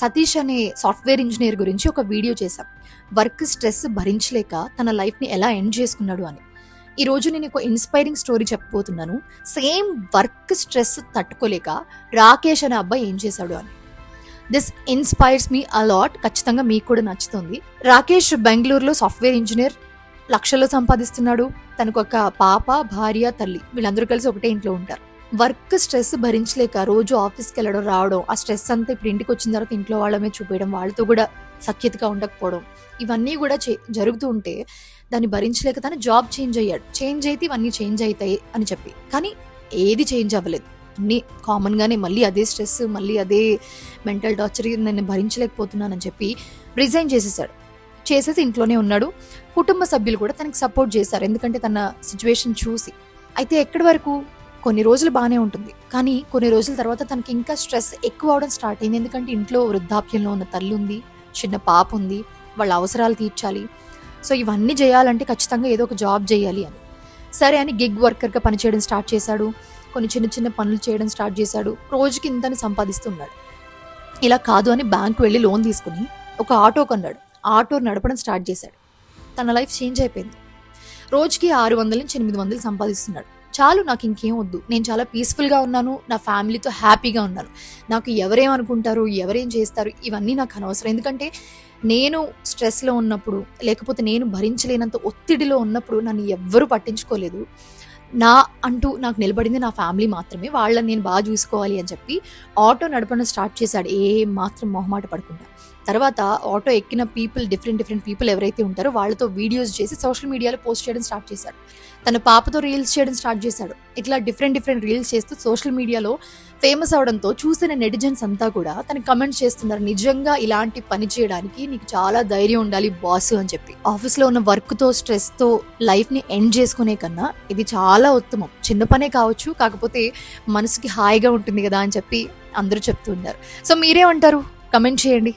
సతీష్ అనే software engineer గురించి ఒక వీడియో చేశాం. వర్క్ స్ట్రెస్ భరించలేక తన లైఫ్ని ఎలా ఎండ్ చేసుకున్నాడు అని. ఈరోజు నేను ఒక ఇన్స్పైరింగ్ స్టోరీ చెప్పబోతున్నాను. సేమ్ వర్క్ స్ట్రెస్ తట్టుకోలేక రాకేష్ అనే అబ్బాయి ఏం చేశాడు అని. This inspires me a lot. ఖచ్చితంగా మీకు కూడా నచ్చుతుంది. రాకేష్ బెంగళూరులో సాఫ్ట్వేర్ ఇంజనీర్, లక్షల్లో సంపాదిస్తున్నాడు. తనకు ఒక పాప, భార్య, తల్లి, వీళ్ళందరూ కలిసి ఒకటే ఇంట్లో ఉంటారు. వర్క్ స్ట్రెస్ భరించలేక రోజు ఆఫీస్కి వెళ్ళడం రావడం, ఆ స్ట్రెస్ అంతా ఇప్పుడు ఇంటికి వచ్చిన తర్వాత ఇంట్లో వాళ్ళమే చూపేయడం, వాళ్ళతో కూడా సఖ్యతగా ఉండకపోవడం, ఇవన్నీ కూడా జరుగుతూ ఉంటే దాన్ని భరించలేక తను జాబ్ చేంజ్ అయ్యాడు. చేంజ్ అయితే ఇవన్నీ చేంజ్ అవుతాయి అని చెప్పి, కానీ ఏది చేంజ్ అవ్వలేదు. అన్నీ కామన్గానే మళ్ళీ అదే స్ట్రెస్, మళ్ళీ అదే మెంటల్ టార్చర్, నేను భరించలేకపోతున్నానని చెప్పి రిజైన్ చేసేసాడు. చేసేసి ఇంట్లోనే ఉన్నాడు. కుటుంబ సభ్యులు కూడా తనకి సపోర్ట్ చేశారు, ఎందుకంటే తన సిచ్యువేషన్ చూసి. అయితే ఎక్కడి వరకు కొన్ని రోజులు బాగానే ఉంటుంది, కానీ కొన్ని రోజుల తర్వాత తనకి ఇంకా స్ట్రెస్ ఎక్కువ అవడం స్టార్ట్ అయింది. ఎందుకంటే ఇంట్లో వృద్ధాప్యంలో ఉన్న తల్లి ఉంది, చిన్న పాప ఉంది, వాళ్ళ అవసరాలు తీర్చాలి. సో ఇవన్నీ చేయాలంటే ఖచ్చితంగా ఏదో ఒక జాబ్ చేయాలి అని. సరే అని గిగ్ వర్కర్గా పనిచేయడం స్టార్ట్ చేశాడు. కొన్ని చిన్న చిన్న పనులు చేయడం స్టార్ట్ చేశాడు. రోజుకి ఇంతని సంపాదిస్తున్నాడు. ఇలా కాదు అని బ్యాంకు వెళ్ళి లోన్ తీసుకుని ఒక ఆటో కొన్నాడు. ఆటో నడపడం స్టార్ట్ చేశాడు. తన లైఫ్ చేంజ్ అయిపోయింది. రోజుకి 600 నుంచి 800 సంపాదిస్తున్నాడు. చాలు, నాకు ఇంకేం వద్దు, నేను చాలా పీస్ఫుల్గా ఉన్నాను, నా ఫ్యామిలీతో హ్యాపీగా ఉన్నాను, నాకు ఎవరేమనుకుంటారు, ఎవరేం చేస్తారు, ఇవన్నీ నాకు అనవసరం. ఎందుకంటే నేను స్ట్రెస్లో ఉన్నప్పుడు, లేకపోతే నేను భరించలేనంత ఒత్తిడిలో ఉన్నప్పుడు నన్ను ఎవ్వరూ పట్టించుకోలేదు. నా అంటూ నాకు నిలబడింది నా ఫ్యామిలీ మాత్రమే. వాళ్ళని నేను బాగా చూసుకోవాలి అని చెప్పి ఆటో నడపడం స్టార్ట్ చేశాడు, ఏ మాత్రం మొహమాట పడకుండా. తర్వాత ఆటో ఎక్కిన డిఫరెంట్ పీపుల్ ఎవరైతే ఉంటారో వాళ్ళతో వీడియోస్ చేసి సోషల్ మీడియాలో పోస్ట్ చేయడం స్టార్ట్ చేశాడు. తన పాపతో రీల్స్ చేయడం స్టార్ట్ చేశాడు. ఇట్లా డిఫరెంట్ రీల్స్ చేస్తూ సోషల్ మీడియాలో ఫేమస్ అవడంతో చూసిన నెటిజన్స్ అంతా కూడా తనకి కమెంట్స్ చేస్తున్నారు, నిజంగా ఇలాంటి పని చేయడానికి నీకు చాలా ధైర్యం ఉండాలి బాస్ అని చెప్పి. ఆఫీస్లో ఉన్న వర్క్తో, స్ట్రెస్తో లైఫ్ని ఎండ్ చేసుకునే కన్నా ఇది చాలా ఉత్తమం. చిన్న పనే కావచ్చు, కాకపోతే మనసుకి హాయిగా ఉంటుంది కదా అని చెప్పి అందరూ చెప్తూ ఉన్నారు. సో మీరేమంటారు? కమెంట్ చేయండి.